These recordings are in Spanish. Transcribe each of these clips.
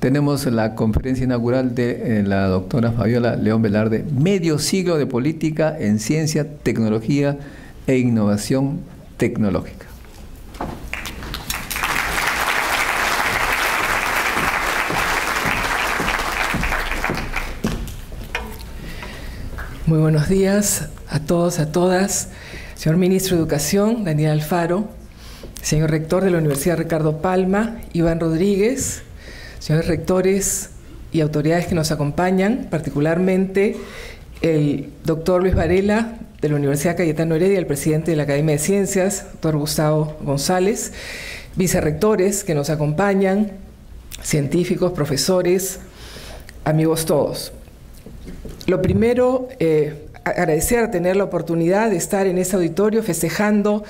tenemos la conferencia inaugural de la doctora Fabiola León Velarde, Medio siglo de política en ciencia, tecnología e innovación tecnológica. Muy buenos días a todos, a todas. Señor Ministro de Educación, Daniel Alfaro, señor Rector de la Universidad Ricardo Palma, Iván Rodríguez, señores rectores y autoridades que nos acompañan, particularmente el doctor Luis Varela de la Universidad Cayetano Heredia, el presidente de la Academia de Ciencias, doctor Gustavo González, vicerrectores que nos acompañan, científicos, profesores, amigos todos. Lo primero, agradecer tener la oportunidad de estar en este auditorio festejando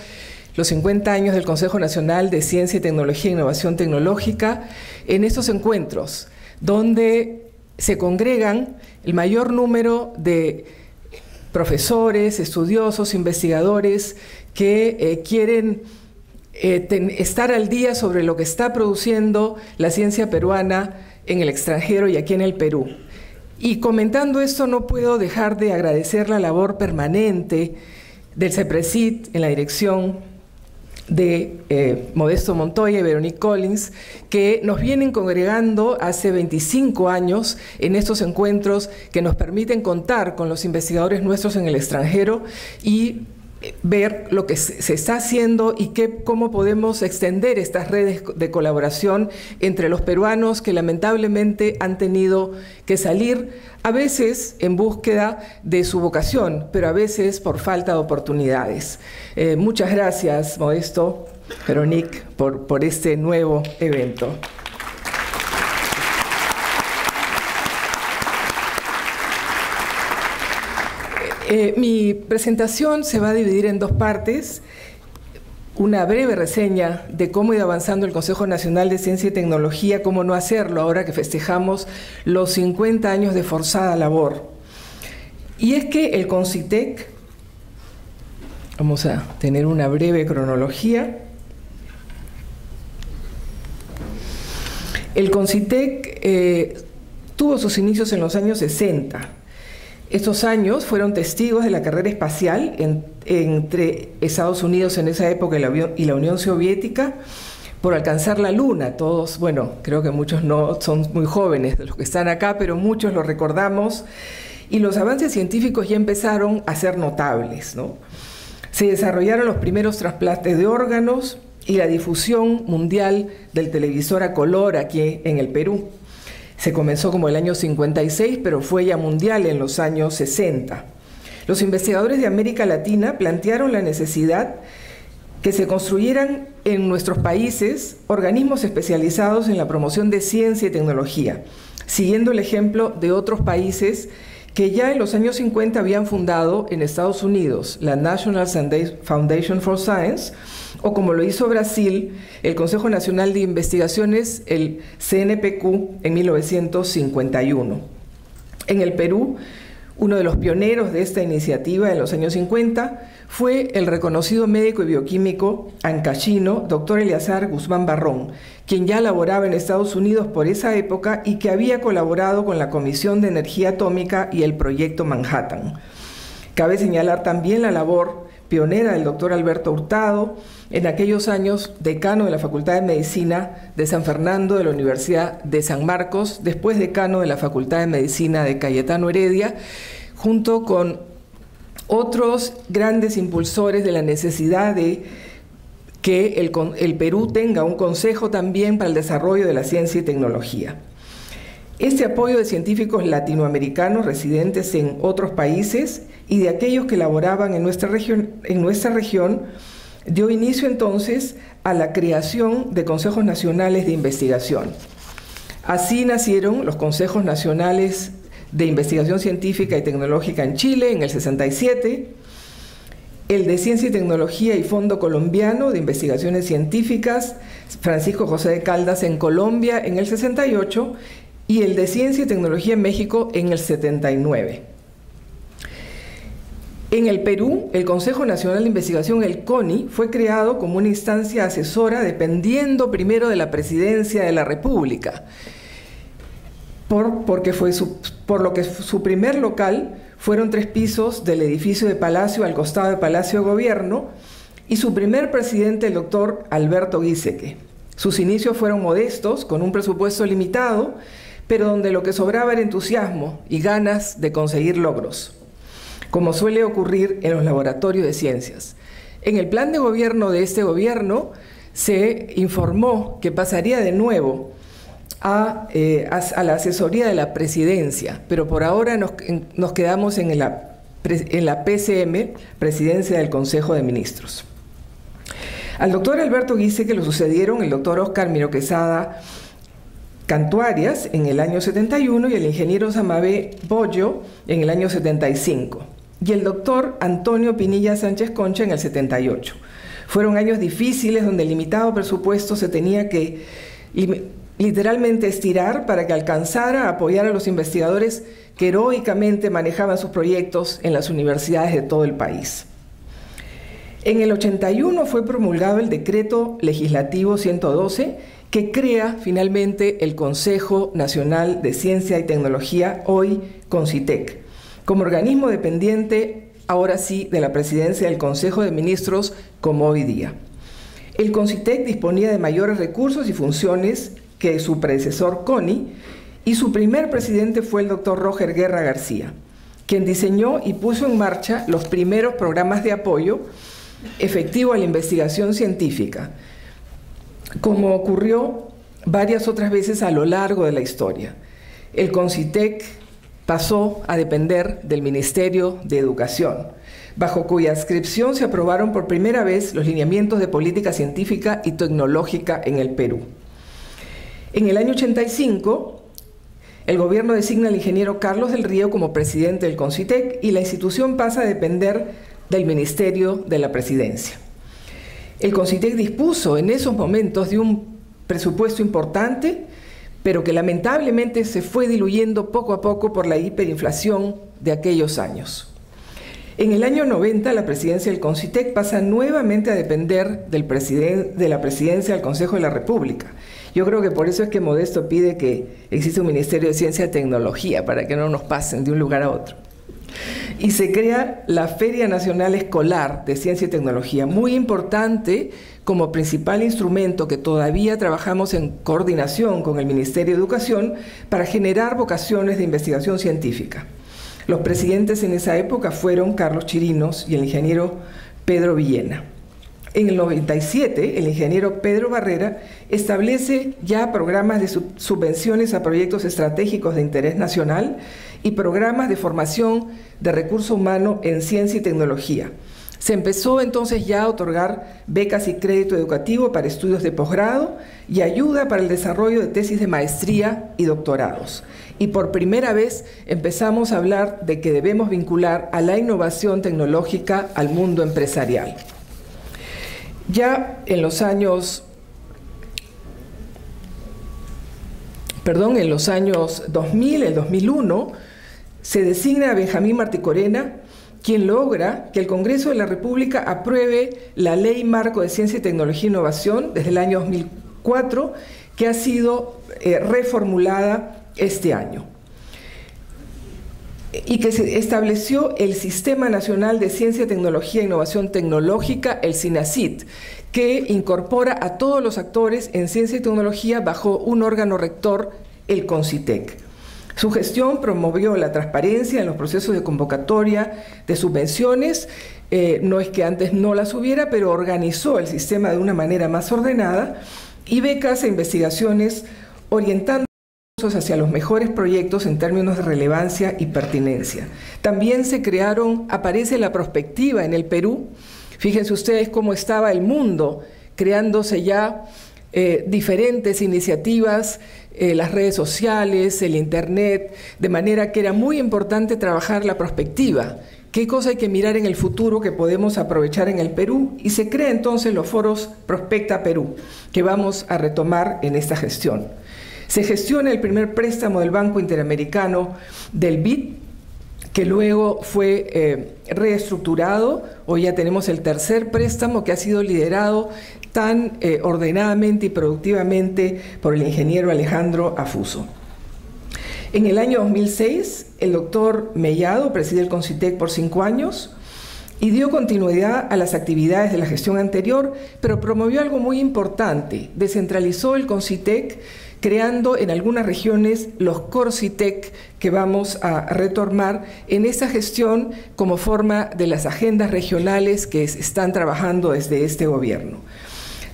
los 50 años del Consejo Nacional de Ciencia y Tecnología e Innovación Tecnológica, en estos encuentros donde se congregan el mayor número de profesores, estudiosos, investigadores que quieren estar al día sobre lo que está produciendo la ciencia peruana en el extranjero y aquí en el Perú. Y comentando esto, no puedo dejar de agradecer la labor permanente del CEPRESID en la dirección de Modesto Montoya y Veronique Collins, que nos vienen congregando hace 25 años en estos encuentros que nos permiten contar con los investigadores nuestros en el extranjero y ver lo que se está haciendo y cómo podemos extender estas redes de colaboración entre los peruanos que lamentablemente han tenido que salir, a veces en búsqueda de su vocación, pero a veces por falta de oportunidades. Muchas gracias, Modesto, Veronique, por este nuevo evento. Mi presentación se va a dividir en dos partes. Una breve reseña de cómo ha ido avanzando el Consejo Nacional de Ciencia y Tecnología, cómo no hacerlo ahora que festejamos los 50 años de forzada labor. Y es que el CONCITEC, vamos a tener una breve cronología. El CONCITEC tuvo sus inicios en los años 60. Estos años fueron testigos de la carrera espacial entre Estados Unidos en esa época y la Unión Soviética por alcanzar la Luna. Todos, bueno, creo que muchos no son muy jóvenes de los que están acá, pero muchos lo recordamos. Y los avances científicos ya empezaron a ser notables, ¿no? Se desarrollaron los primeros trasplantes de órganos y la difusión mundial del televisor a color aquí en el Perú. Se comenzó como el año 56, pero fue ya mundial en los años 60. Los investigadores de América Latina plantearon la necesidad que se construyeran en nuestros países organismos especializados en la promoción de ciencia y tecnología, siguiendo el ejemplo de otros países que ya en los años 50 habían fundado en Estados Unidos la National Foundation for Science, o como lo hizo Brasil, el Consejo Nacional de Investigaciones, el CNPq, en 1951. En el Perú, uno de los pioneros de esta iniciativa en los años 50 fue el reconocido médico y bioquímico ancashino, doctor Eleazar Guzmán Barrón, quien ya laboraba en Estados Unidos por esa época y que había colaborado con la Comisión de Energía Atómica y el Proyecto Manhattan. Cabe señalar también la labor pionera del doctor Alberto Hurtado, en aquellos años decano de la Facultad de Medicina de San Fernando de la Universidad de San Marcos, después decano de la Facultad de Medicina de Cayetano Heredia, junto con otros grandes impulsores de la necesidad de que el Perú tenga un consejo también para el desarrollo de la ciencia y tecnología. Este apoyo de científicos latinoamericanos residentes en otros países y de aquellos que laboraban en nuestra región dio inicio entonces a la creación de consejos nacionales de investigación. Así nacieron los consejos nacionales de investigación científica y tecnológica en Chile en el 67, el de Ciencia y Tecnología y Fondo Colombiano de Investigaciones Científicas, Francisco José de Caldas en Colombia en el 68, y el de Ciencia y Tecnología en México en el 79. En el Perú, el Consejo Nacional de Investigación, el CONI, fue creado como una instancia asesora dependiendo primero de la Presidencia de la República. por lo que su primer local fueron 3 pisos del edificio de Palacio al costado de Palacio de Gobierno, y su primer presidente, el doctor Alberto Giesecke. Sus inicios fueron modestos, con un presupuesto limitado, pero donde lo que sobraba era entusiasmo y ganas de conseguir logros, como suele ocurrir en los laboratorios de ciencias. En el plan de gobierno de este gobierno se informó que pasaría de nuevo a la asesoría de la presidencia, pero por ahora nos quedamos en la PCM, Presidencia del Consejo de Ministros. Al doctor Alberto Giesecke lo sucedieron el doctor Óscar Miró Quesada Cantuarias en el año 71 y el ingeniero Samabé Bollo en el año 75, y el doctor Antonio Pinilla Sánchez Concha en el 78. Fueron años difíciles donde el limitado presupuesto se tenía que literalmente estirar para que alcanzara a apoyar a los investigadores que heroicamente manejaban sus proyectos en las universidades de todo el país. En el 81 fue promulgado el Decreto Legislativo 112, que crea finalmente el Consejo Nacional de Ciencia y Tecnología, hoy CONCITEC, como organismo dependiente, ahora sí, de la presidencia del Consejo de Ministros, como hoy día. El CONCITEC disponía de mayores recursos y funciones que su predecesor CONI, y su primer presidente fue el doctor Roger Guerra García, quien diseñó y puso en marcha los primeros programas de apoyo efectivo a la investigación científica, como ocurrió varias otras veces a lo largo de la historia. El CONCITEC pasó a depender del Ministerio de Educación, bajo cuya adscripción se aprobaron por primera vez los lineamientos de política científica y tecnológica en el Perú. En el año 85, el gobierno designa al ingeniero Carlos del Río como presidente del CONCITEC y la institución pasa a depender del Ministerio de la Presidencia. El CONCITEC dispuso en esos momentos de un presupuesto importante, pero que lamentablemente se fue diluyendo poco a poco por la hiperinflación de aquellos años. En el año 90, la presidencia del CONCITEC pasa nuevamente a depender de la presidencia del Consejo de la República. Yo creo que por eso es que Modesto pide que exista un Ministerio de Ciencia y Tecnología, para que no nos pasen de un lugar a otro. Y se crea la Feria Nacional Escolar de Ciencia y Tecnología, muy importante como principal instrumento que todavía trabajamos en coordinación con el Ministerio de Educación para generar vocaciones de investigación científica. Los presidentes en esa época fueron Carlos Chirinos y el ingeniero Pedro Villena. En el 97, el ingeniero Pedro Barrera establece ya programas de subvenciones a proyectos estratégicos de interés nacional y programas de formación de recurso humano en ciencia y tecnología. Se empezó entonces ya a otorgar becas y crédito educativo para estudios de posgrado y ayuda para el desarrollo de tesis de maestría y doctorados. Y por primera vez empezamos a hablar de que debemos vincular a la innovación tecnológica al mundo empresarial. Ya en los años 2000, el 2001, se designa a Benjamín Martí Corena, quien logra que el Congreso de la República apruebe la Ley Marco de Ciencia y Tecnología e Innovación desde el año 2004, que ha sido reformulada este año, y que se estableció el Sistema Nacional de Ciencia, Tecnología e Innovación Tecnológica, el SINACIT, que incorpora a todos los actores en ciencia y tecnología bajo un órgano rector, el CONCITEC. Su gestión promovió la transparencia en los procesos de convocatoria de subvenciones, no es que antes no las hubiera, pero organizó el sistema de una manera más ordenada, y becas e investigaciones orientando hacia los mejores proyectos en términos de relevancia y pertinencia. También aparece la prospectiva en el Perú. Fíjense ustedes cómo estaba el mundo creándose ya diferentes iniciativas, las redes sociales, el internet, de manera que era muy importante trabajar la prospectiva. ¿Qué cosa hay que mirar en el futuro que podemos aprovechar en el Perú? Y se crea entonces los foros Prospecta Perú, que vamos a retomar en esta gestión. Se gestiona el primer préstamo del Banco Interamericano del BID, que luego fue reestructurado. Hoy ya tenemos el tercer préstamo, que ha sido liderado tan ordenadamente y productivamente por el ingeniero Alejandro Afuso. En el año 2006, el doctor Mellado presidió el CONCITEC por 5 años y dio continuidad a las actividades de la gestión anterior, pero promovió algo muy importante: descentralizó el CONCITEC, creando en algunas regiones los CORCITEC, que vamos a retomar en esa gestión como forma de las agendas regionales que están trabajando desde este gobierno.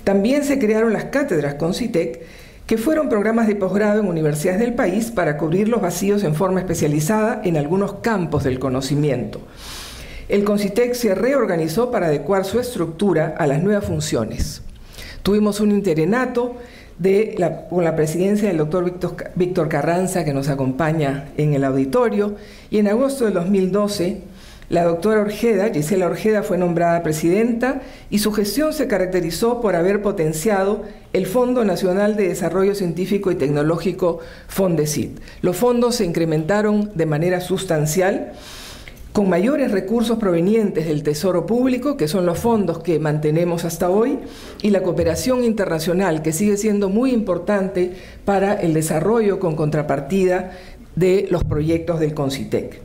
También se crearon las cátedras CONCITEC, que fueron programas de posgrado en universidades del país para cubrir los vacíos en forma especializada en algunos campos del conocimiento. El CONCITEC se reorganizó para adecuar su estructura a las nuevas funciones. Tuvimos un interinato con la presidencia del doctor Víctor Carranza, que nos acompaña en el auditorio, y en agosto del 2012 la doctora Orjeda, Gisela Orjeda, fue nombrada presidenta y su gestión se caracterizó por haber potenciado el Fondo Nacional de Desarrollo Científico y Tecnológico, FONDECIT. Los fondos se incrementaron de manera sustancial, con mayores recursos provenientes del Tesoro Público, que son los fondos que mantenemos hasta hoy, y la cooperación internacional, que sigue siendo muy importante para el desarrollo con contrapartida de los proyectos del CONCITEC.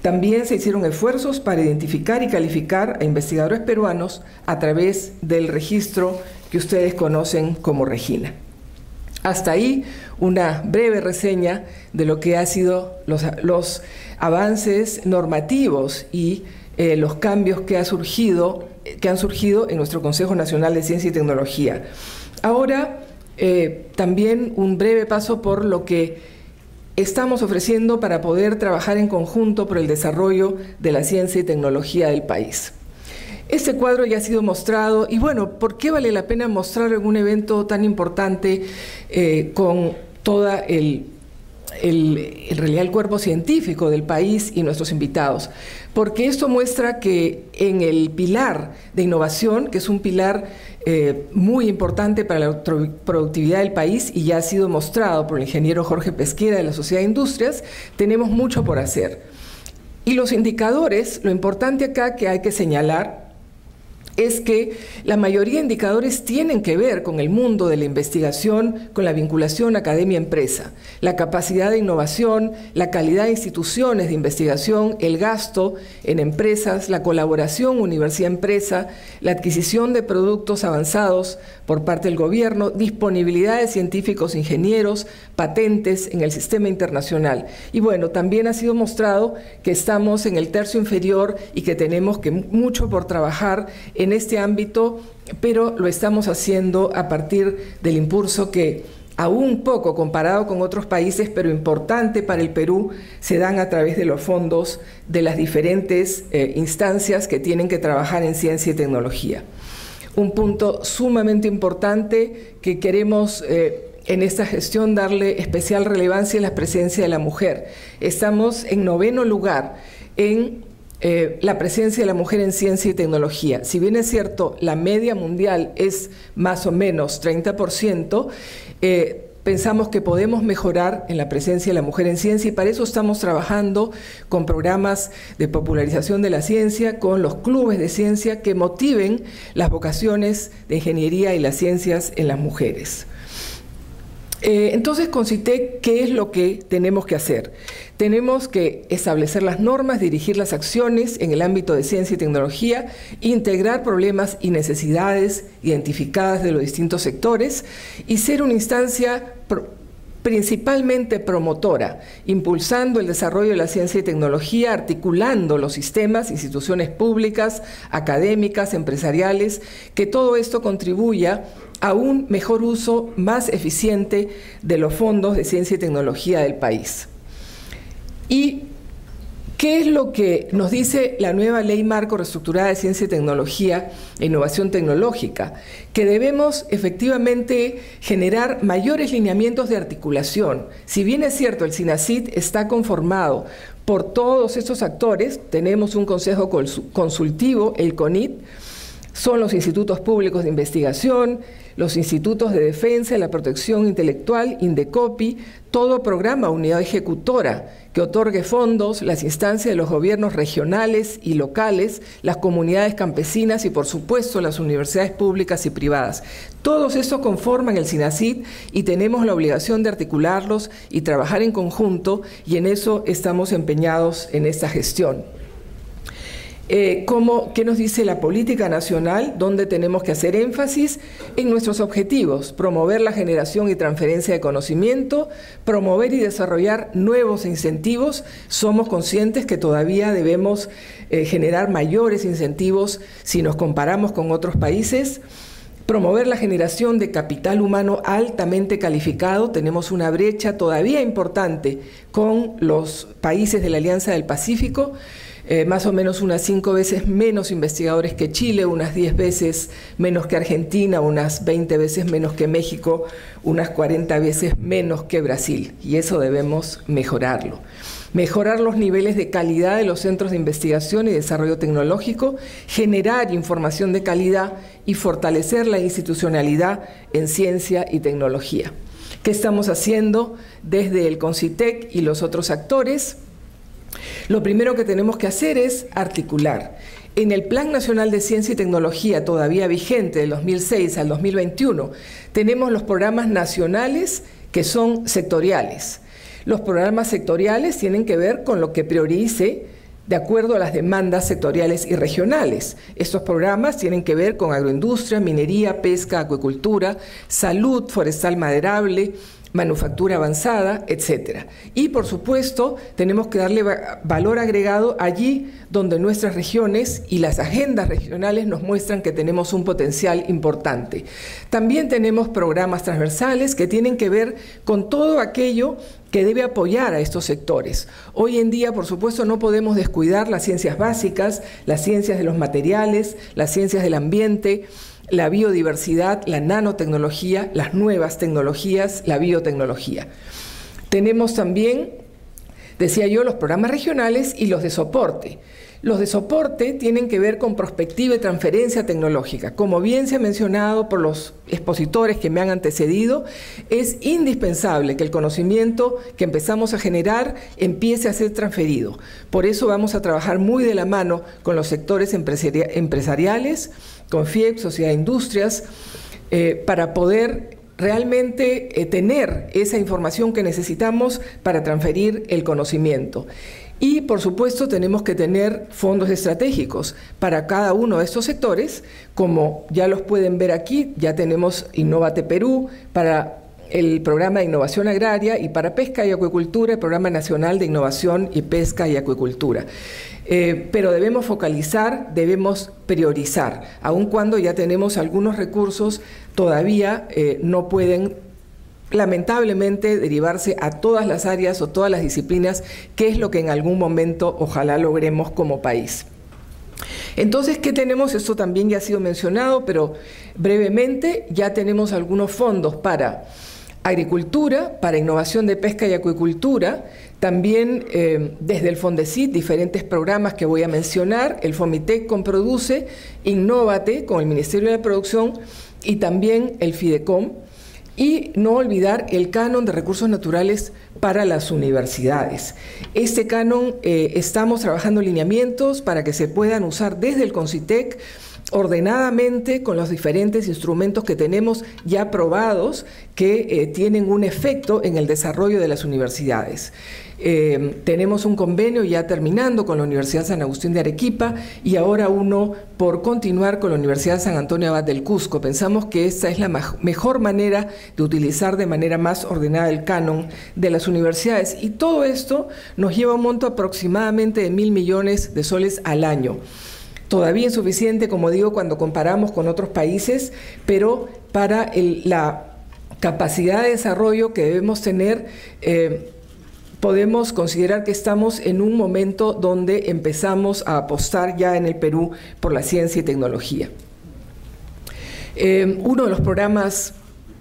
También se hicieron esfuerzos para identificar y calificar a investigadores peruanos a través del registro que ustedes conocen como Regina. Hasta ahí una breve reseña de lo que han sido los avances normativos y los cambios que han surgido en nuestro Consejo Nacional de Ciencia y Tecnología. Ahora, también un breve paso por lo que estamos ofreciendo para poder trabajar en conjunto por el desarrollo de la ciencia y tecnología del país. Este cuadro ya ha sido mostrado y bueno, ¿por qué vale la pena mostrarlo en un evento tan importante con toda en realidad el cuerpo científico del país y nuestros invitados? Porque esto muestra que en el pilar de innovación, que es un pilar muy importante para la productividad del país y ya ha sido mostrado por el ingeniero Jorge Pesquera de la Sociedad de Industrias, tenemos mucho por hacer. Y los indicadores, lo importante acá que hay que señalar es que la mayoría de indicadores tienen que ver con el mundo de la investigación, con la vinculación academia-empresa, la capacidad de innovación, la calidad de instituciones de investigación, el gasto en empresas, la colaboración universidad-empresa, la adquisición de productos avanzados por parte del gobierno, disponibilidad de científicos, ingenieros, patentes en el sistema internacional. Y bueno, también ha sido mostrado que estamos en el tercio inferior y que tenemos mucho por trabajar en este ámbito, pero lo estamos haciendo a partir del impulso que aún poco comparado con otros países, pero importante para el Perú, se dan a través de los fondos de las diferentes instancias que tienen que trabajar en ciencia y tecnología. Un punto sumamente importante que queremos en esta gestión darle especial relevancia es la presencia de la mujer. Estamos en 9º lugar en la presencia de la mujer en ciencia y tecnología. Si bien es cierto, la media mundial es más o menos 30%, pensamos que podemos mejorar en la presencia de la mujer en ciencia y para eso estamos trabajando con programas de popularización de la ciencia, con los clubes de ciencia que motiven las vocaciones de ingeniería y las ciencias en las mujeres. Entonces, CONCITEC, ¿qué es lo que tenemos que hacer? Tenemos que establecer las normas, dirigir las acciones en el ámbito de ciencia y tecnología, integrar problemas y necesidades identificadas de los distintos sectores y ser una instancia principalmente promotora, impulsando el desarrollo de la ciencia y tecnología, articulando los sistemas, instituciones públicas, académicas, empresariales, que todo esto contribuya a un mejor uso más eficiente de los fondos de ciencia y tecnología del país. ¿Y qué es lo que nos dice la nueva Ley Marco Reestructurada de Ciencia y Tecnología e Innovación Tecnológica? Que debemos efectivamente generar mayores lineamientos de articulación. Si bien es cierto, el CINACYT está conformado por todos estos actores, tenemos un consejo consultivo, el CONIT, son los institutos públicos de investigación, los institutos de defensa y la protección intelectual, INDECOPI, todo programa unidad ejecutora que otorgue fondos, las instancias de los gobiernos regionales y locales, las comunidades campesinas y, por supuesto, las universidades públicas y privadas. Todos estos conforman el SINACID y tenemos la obligación de articularlos y trabajar en conjunto, y en eso estamos empeñados en esta gestión. ¿Qué nos dice la política nacional? Donde tenemos que hacer énfasis en nuestros objetivos: promover la generación y transferencia de conocimiento, promover y desarrollar nuevos incentivos. Somos conscientes que todavía debemos generar mayores incentivos si nos comparamos con otros países. Promover la generación de capital humano altamente calificado. Tenemos una brecha todavía importante con los países de la Alianza del Pacífico. Más o menos unas 5 veces menos investigadores que Chile, unas 10 veces menos que Argentina, unas 20 veces menos que México, unas 40 veces menos que Brasil. Y eso debemos mejorarlo. Mejorar los niveles de calidad de los centros de investigación y desarrollo tecnológico, generar información de calidad y fortalecer la institucionalidad en ciencia y tecnología. ¿Qué estamos haciendo desde el CONCITEC y los otros actores? Lo primero que tenemos que hacer es articular. En el Plan Nacional de Ciencia y Tecnología, todavía vigente del 2006 al 2021, tenemos los programas nacionales que son sectoriales. Los programas sectoriales tienen que ver con lo que priorice de acuerdo a las demandas sectoriales y regionales. Estos programas tienen que ver con agroindustria, minería, pesca, acuicultura, salud forestal maderable, manufactura avanzada, etc. Y, por supuesto, tenemos que darle valor agregado allí donde nuestras regiones y las agendas regionales nos muestran que tenemos un potencial importante. También tenemos programas transversales que tienen que ver con todo aquello que debe apoyar a estos sectores. Hoy en día, por supuesto, no podemos descuidar las ciencias básicas, las ciencias de los materiales, las ciencias del ambiente, la biodiversidad, la nanotecnología, las nuevas tecnologías, la biotecnología. Tenemos también, decía yo, los programas regionales y los de soporte. Los de soporte tienen que ver con prospectiva y transferencia tecnológica. Como bien se ha mencionado por los expositores que me han antecedido, es indispensable que el conocimiento que empezamos a generar empiece a ser transferido. Por eso vamos a trabajar muy de la mano con los sectores empresariales, con FIEP, Sociedad de Industrias, para poder realmente tener esa información que necesitamos para transferir el conocimiento. Y, por supuesto, tenemos que tener fondos estratégicos para cada uno de estos sectores, como ya los pueden ver aquí. Ya tenemos Innovate Perú para el programa de innovación agraria, y para pesca y acuicultura el Programa Nacional de Innovación y Pesca y Acuicultura. Pero debemos focalizar, debemos priorizar, aun cuando ya tenemos algunos recursos, todavía no pueden lamentablemente derivarse a todas las áreas o todas las disciplinas, que es lo que en algún momento ojalá logremos como país. Entonces, ¿qué tenemos? Esto también ya ha sido mencionado, pero brevemente ya tenemos algunos fondos para agricultura, para innovación de pesca y acuicultura, también desde el FONDECIT, diferentes programas que voy a mencionar, el FOMITEC con Produce, Innovate con el Ministerio de la Producción y también el FIDECOM. Y no olvidar el canon de recursos naturales para las universidades. Este canon estamos trabajando lineamientos para que se puedan usar desde el CONCITEC ordenadamente con los diferentes instrumentos que tenemos ya aprobados que tienen un efecto en el desarrollo de las universidades. Tenemos un convenio ya terminando con la Universidad San Agustín de Arequipa y ahora uno por continuar con la Universidad San Antonio Abad del Cusco. Pensamos que esta es la mejor manera de utilizar de manera más ordenada el canon de las universidades, y todo esto nos lleva a un monto aproximadamente de 1.000 millones de soles al año. Todavía insuficiente, como digo, cuando comparamos con otros países, pero para la capacidad de desarrollo que debemos tener, podemos considerar que estamos en un momento donde empezamos a apostar ya en el Perú por la ciencia y tecnología. Uno de los programas,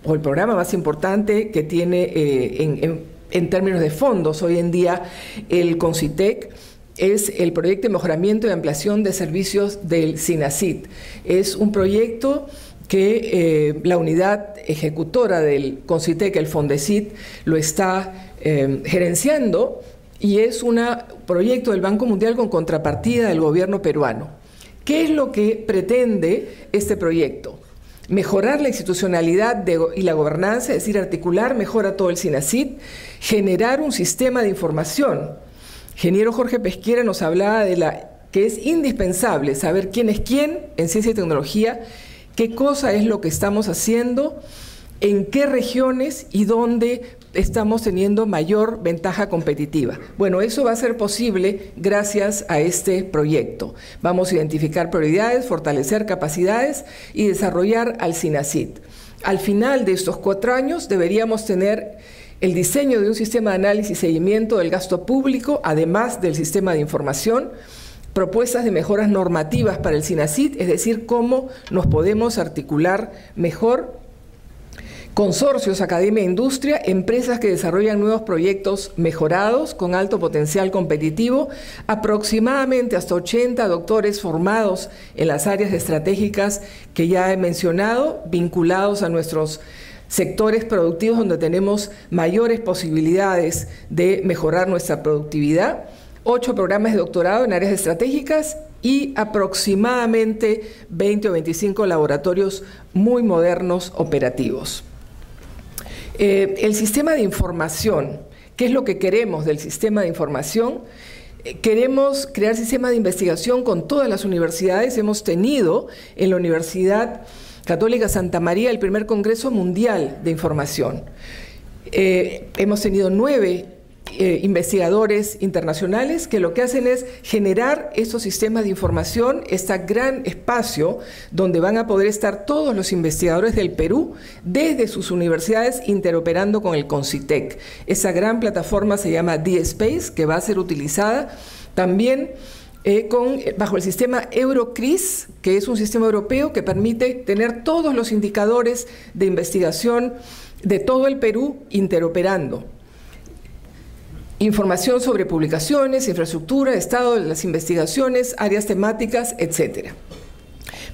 o el programa más importante que tiene en términos de fondos hoy en día el CONCITEC, es el proyecto de mejoramiento y ampliación de servicios del SINACIT. Es un proyecto que la unidad ejecutora del CONCITEC, el FONDECIT, lo está gerenciando, y es un proyecto del Banco Mundial con contrapartida del gobierno peruano. ¿Qué es lo que pretende este proyecto? Mejorar la institucionalidad y la gobernanza, es decir, articular mejor a todo el SINACIT, generar un sistema de información. Ingeniero Jorge Pesquera nos hablaba de que es indispensable saber quién es quién en ciencia y tecnología, qué cosa es lo que estamos haciendo, en qué regiones y dónde estamos teniendo mayor ventaja competitiva. Bueno, eso va a ser posible gracias a este proyecto. Vamos a identificar prioridades, fortalecer capacidades y desarrollar al SINACIT. Al final de estos 4 años deberíamos tener el diseño de un sistema de análisis y seguimiento del gasto público, además del sistema de información, propuestas de mejoras normativas para el SINACIT, es decir, cómo nos podemos articular mejor, consorcios, academia e industria, empresas que desarrollan nuevos proyectos mejorados con alto potencial competitivo, aproximadamente hasta 80 doctores formados en las áreas estratégicas que ya he mencionado, vinculados a nuestros sectores productivos donde tenemos mayores posibilidades de mejorar nuestra productividad, 8 programas de doctorado en áreas estratégicas y aproximadamente 20 o 25 laboratorios muy modernos operativos. El sistema de información, ¿qué es lo que queremos del sistema de información? Queremos crear sistemas de investigación con todas las universidades. Hemos tenido en la Universidad Católica Santa María el primer Congreso Mundial de Información. Hemos tenido 9 investigadores internacionales que lo que hacen es generar estos sistemas de información, este gran espacio donde van a poder estar todos los investigadores del Perú desde sus universidades interoperando con el CONCITEC. Esa gran plataforma se llama DSpace, que va a ser utilizada también bajo el sistema Eurocris, que es un sistema europeo que permite tener todos los indicadores de investigación de todo el Perú interoperando. Información sobre publicaciones, infraestructura, estado de las investigaciones, áreas temáticas, etc.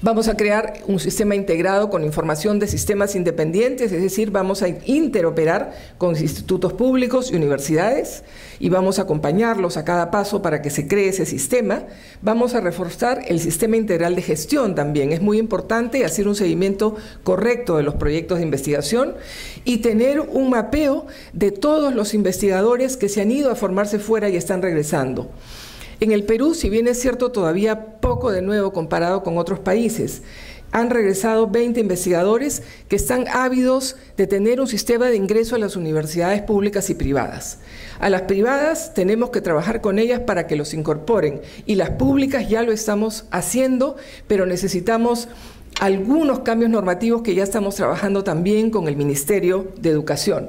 Vamos a crear un sistema integrado con información de sistemas independientes, es decir, vamos a interoperar con institutos públicos y universidades y vamos a acompañarlos a cada paso para que se cree ese sistema. Vamos a reforzar el sistema integral de gestión también. Es muy importante hacer un seguimiento correcto de los proyectos de investigación y tener un mapeo de todos los investigadores que se han ido a formarse fuera y están regresando. En el Perú, si bien es cierto, todavía poco de nuevo comparado con otros países. Han regresado 20 investigadores que están ávidos de tener un sistema de ingreso a las universidades públicas y privadas. A las privadas tenemos que trabajar con ellas para que los incorporen y las públicas ya lo estamos haciendo, pero necesitamos algunos cambios normativos que ya estamos trabajando también con el Ministerio de Educación.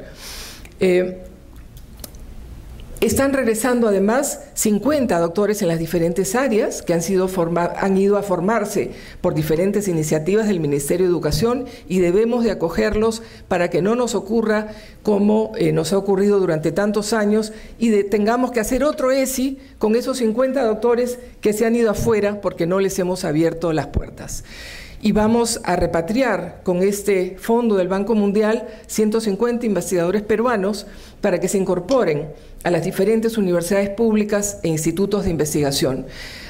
Están regresando además 50 doctores en las diferentes áreas que han ido a formarse por diferentes iniciativas del Ministerio de Educación y debemos de acogerlos para que no nos ocurra como nos ha ocurrido durante tantos años y tengamos que hacer otro ESI con esos 50 doctores que se han ido afuera porque no les hemos abierto las puertas. Y vamos a repatriar con este fondo del Banco Mundial 150 investigadores peruanos para que se incorporen a las diferentes universidades públicas e institutos de investigación.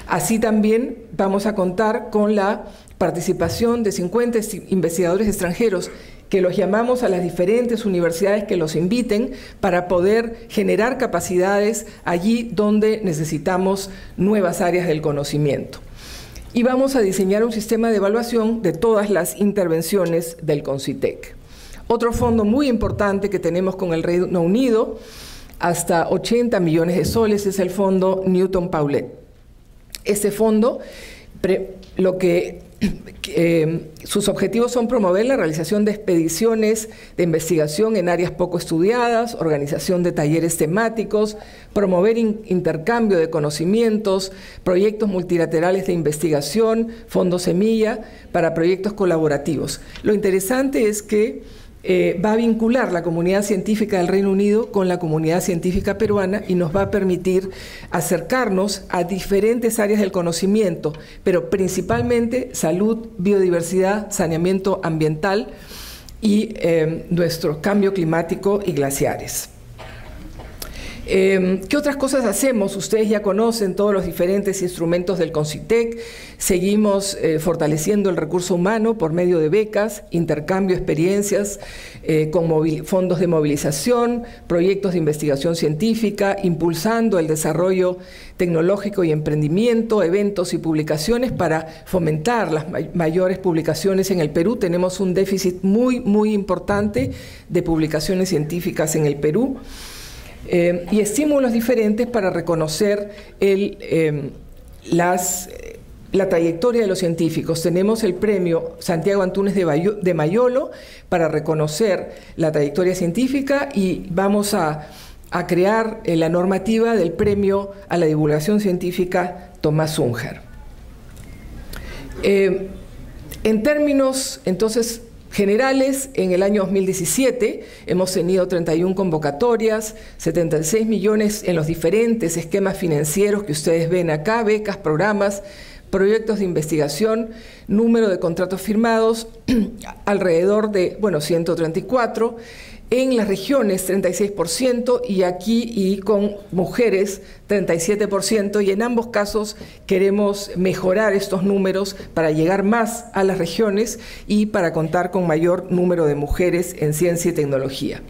Así también vamos a contar con la participación de 50 investigadores extranjeros que los llamamos a las diferentes universidades que los inviten para poder generar capacidades allí donde necesitamos nuevas áreas del conocimiento. Y vamos a diseñar un sistema de evaluación de todas las intervenciones del CONCITEC. Otro fondo muy importante que tenemos con el Reino Unido, hasta 80 millones de soles, es el fondo Newton-Paulet. Este fondo, sus objetivos son promover la realización de expediciones de investigación en áreas poco estudiadas, organización de talleres temáticos, promover intercambio de conocimientos, proyectos multilaterales de investigación, fondos semilla para proyectos colaborativos. Lo interesante es que va a vincular la comunidad científica del Reino Unido con la comunidad científica peruana y nos va a permitir acercarnos a diferentes áreas del conocimiento, pero principalmente salud, biodiversidad, saneamiento ambiental y nuestro cambio climático y glaciares. ¿Qué otras cosas hacemos? Ustedes ya conocen todos los diferentes instrumentos del CONCITEC. Seguimos fortaleciendo el recurso humano por medio de becas, intercambio de experiencias con fondos de movilización, proyectos de investigación científica, impulsando el desarrollo tecnológico y emprendimiento, eventos y publicaciones para fomentar las mayores publicaciones en el Perú. Tenemos un déficit muy importante de publicaciones científicas en el Perú. Y estímulos diferentes para reconocer la trayectoria de los científicos. Tenemos el premio Santiago Antúnez de Mayolo para reconocer la trayectoria científica y vamos a crear la normativa del premio a la divulgación científica Tomás Unger. En términos, entonces, generales, en el año 2017 hemos tenido 31 convocatorias, 76 millones en los diferentes esquemas financieros que ustedes ven acá, becas, programas, proyectos de investigación, número de contratos firmados, alrededor de, 134, en las regiones 36% y aquí y con mujeres 37%, y en ambos casos queremos mejorar estos números para llegar más a las regiones y para contar con mayor número de mujeres en ciencia y tecnología.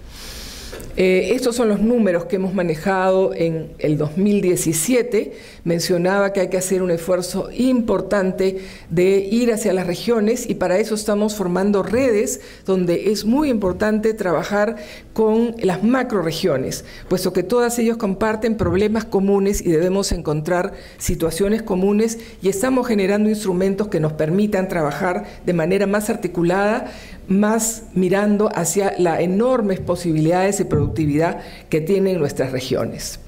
Estos son los números que hemos manejado en el 2017. Mencionaba que hay que hacer un esfuerzo importante de ir hacia las regiones y para eso estamos formando redes donde es muy importante trabajar con las macroregiones, puesto que todas ellas comparten problemas comunes y debemos encontrar situaciones comunes y estamos generando instrumentos que nos permitan trabajar de manera más articulada, más mirando hacia las enormes posibilidades de productividad que tienen nuestras regiones.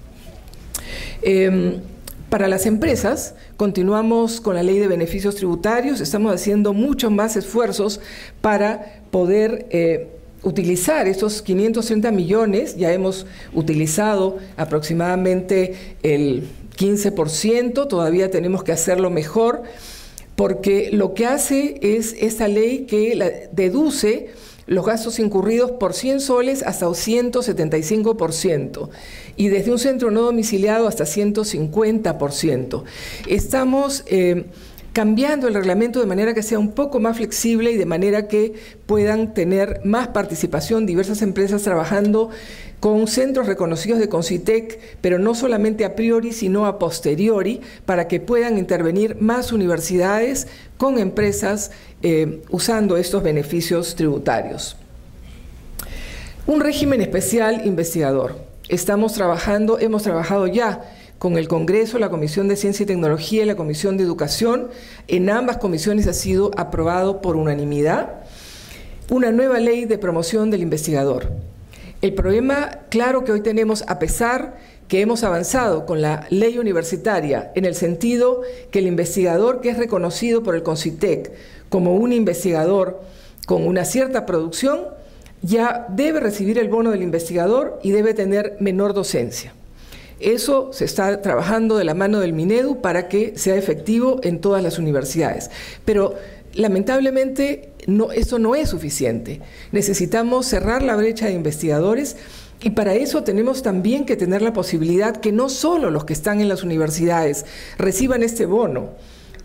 Para las empresas, continuamos con la ley de beneficios tributarios, estamos haciendo muchos más esfuerzos para poder utilizar estos 530 millones, ya hemos utilizado aproximadamente el 15%, todavía tenemos que hacerlo mejor, porque lo que hace es esta ley que deduce los gastos incurridos por 100 soles hasta 175%, y desde un centro no domiciliado hasta 150%. Estamos cambiando el reglamento de manera que sea un poco más flexible y de manera que puedan tener más participación diversas empresas trabajando con centros reconocidos de CONCITEC, pero no solamente a priori, sino a posteriori, para que puedan intervenir más universidades con empresas usando estos beneficios tributarios. Un régimen especial investigador. Hemos trabajado ya con el Congreso, la Comisión de Ciencia y Tecnología y la Comisión de Educación. En ambas comisiones ha sido aprobado por unanimidad una nueva ley de promoción del investigador. El problema claro que hoy tenemos, a pesar que hemos avanzado con la ley universitaria, en el sentido que el investigador que es reconocido por el CONCITEC como un investigador con una cierta producción, ya debe recibir el bono del investigador y debe tener menor docencia. Eso se está trabajando de la mano del Minedu para que sea efectivo en todas las universidades. Pero lamentablemente eso no es suficiente. Necesitamos cerrar la brecha de investigadores y para eso tenemos también que tener la posibilidad que no solo los que están en las universidades reciban este bono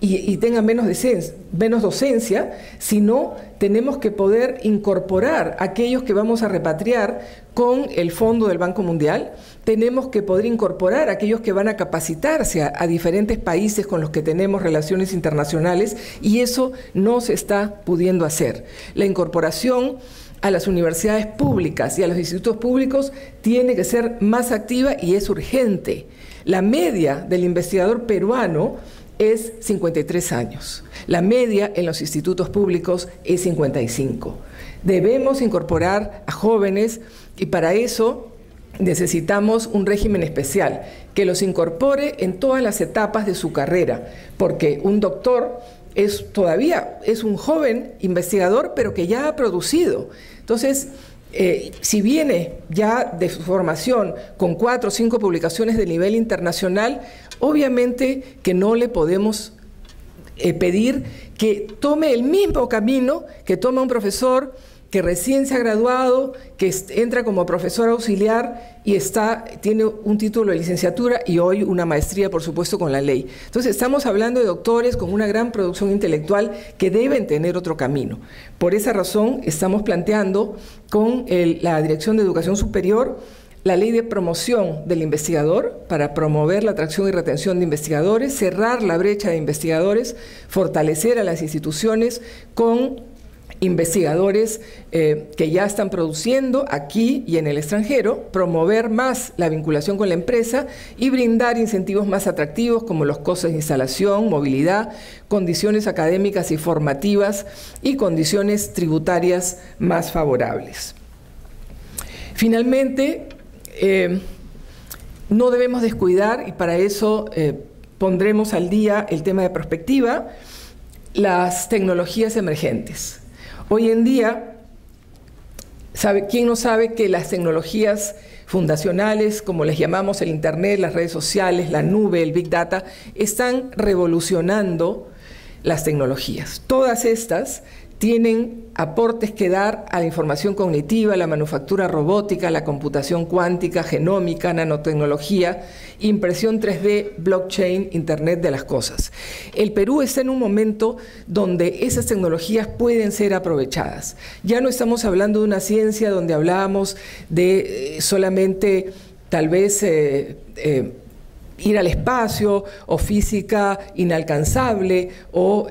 y tengan menos docencia, sino tenemos que poder incorporar a aquellos que vamos a repatriar con el Fondo del Banco Mundial. Tenemos que poder incorporar a aquellos que van a capacitarse a diferentes países con los que tenemos relaciones internacionales y eso no se está pudiendo hacer. La incorporación a las universidades públicas y a los institutos públicos tiene que ser más activa y es urgente. La media del investigador peruano es 53 años. La media en los institutos públicos es 55. Debemos incorporar a jóvenes y para eso necesitamos un régimen especial que los incorpore en todas las etapas de su carrera, porque un doctor todavía es un joven investigador, pero que ya ha producido. Entonces, si viene ya de su formación con 4 o 5 publicaciones de nivel internacional, obviamente que no le podemos pedir que tome el mismo camino que toma un profesor que recién se ha graduado, que entra como profesor auxiliar y tiene un título de licenciatura y hoy una maestría, por supuesto, con la ley. Entonces, estamos hablando de doctores con una gran producción intelectual que deben tener otro camino. Por esa razón, estamos planteando con la Dirección de Educación Superior la ley de promoción del investigador para promover la atracción y retención de investigadores, cerrar la brecha de investigadores, fortalecer a las instituciones con investigadores que ya están produciendo aquí y en el extranjero, promover más la vinculación con la empresa y brindar incentivos más atractivos como los costos de instalación, movilidad, condiciones académicas y formativas y condiciones tributarias más favorables. Finalmente, no debemos descuidar, y para eso pondremos al día el tema de perspectiva, las tecnologías emergentes. Hoy en día, ¿quién no sabe que las tecnologías fundacionales, como les llamamos, el Internet, las redes sociales, la nube, el Big Data, están revolucionando las tecnologías? Todas estas tienen aportes que dar a la información cognitiva, la manufactura robótica, la computación cuántica, genómica, nanotecnología, impresión 3D, blockchain, Internet de las cosas. El Perú está en un momento donde esas tecnologías pueden ser aprovechadas. Ya no estamos hablando de una ciencia donde hablábamos de solamente tal vez ir al espacio o física inalcanzable o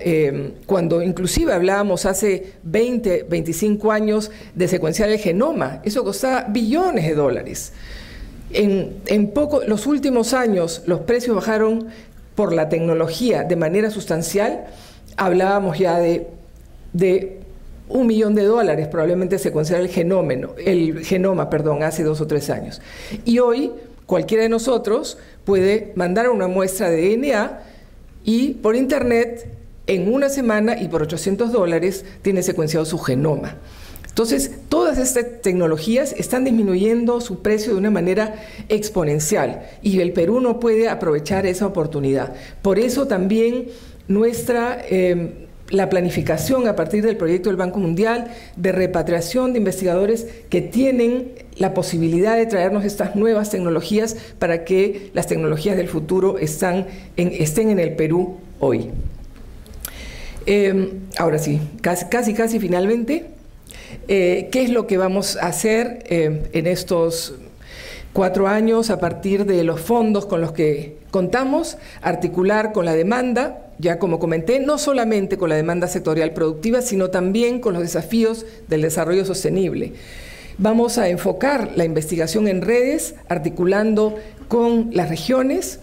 cuando inclusive hablábamos hace 20, 25 años de secuenciar el genoma, eso costaba billones de dólares. En los últimos años los precios bajaron por la tecnología de manera sustancial, hablábamos ya de $1 millón probablemente secuenciar el genoma, hace 2 o 3 años. Y hoy cualquiera de nosotros puede mandar una muestra de DNA y por internet en una semana y por $800 tiene secuenciado su genoma. Entonces, todas estas tecnologías están disminuyendo su precio de una manera exponencial y el Perú no puede aprovechar esa oportunidad. Por eso también la planificación a partir del proyecto del Banco Mundial de repatriación de investigadores que tienen la posibilidad de traernos estas nuevas tecnologías para que las tecnologías del futuro estén en el Perú hoy. Ahora sí, casi finalmente, ¿qué es lo que vamos a hacer en estos 4 años a partir de los fondos con los que contamos? Articular con la demanda, ya como comenté, no solamente con la demanda sectorial productiva, sino también con los desafíos del desarrollo sostenible. Vamos a enfocar la investigación en redes, articulando con las regiones.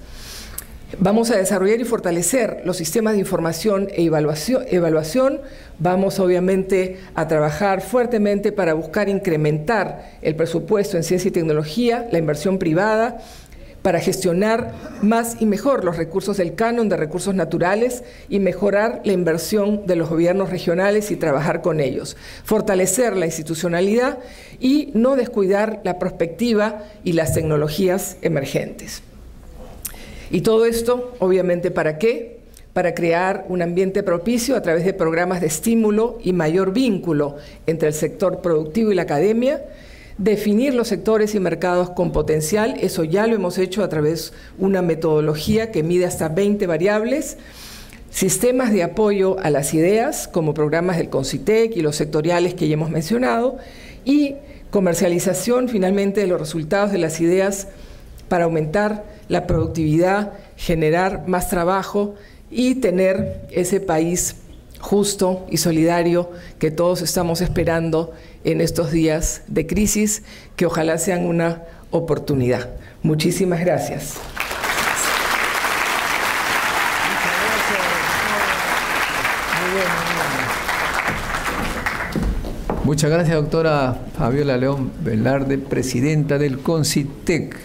Vamos a desarrollar y fortalecer los sistemas de información e evaluación. Vamos obviamente a trabajar fuertemente para buscar incrementar el presupuesto en ciencia y tecnología, la inversión privada, para gestionar más y mejor los recursos del canon de recursos naturales y mejorar la inversión de los gobiernos regionales y trabajar con ellos. Fortalecer la institucionalidad y no descuidar la prospectiva y las tecnologías emergentes. Y todo esto, obviamente, ¿para qué? Para crear un ambiente propicio a través de programas de estímulo y mayor vínculo entre el sector productivo y la academia, definir los sectores y mercados con potencial, eso ya lo hemos hecho a través de una metodología que mide hasta 20 variables, sistemas de apoyo a las ideas, como programas del CONCITEC y los sectoriales que ya hemos mencionado, y comercialización finalmente de los resultados de las ideas para aumentar la productividad, generar más trabajo y tener ese país justo y solidario que todos estamos esperando en estos días de crisis, que ojalá sean una oportunidad. Muchísimas gracias. Muchas gracias, doctora Fabiola León Velarde, presidenta del CONCITEC.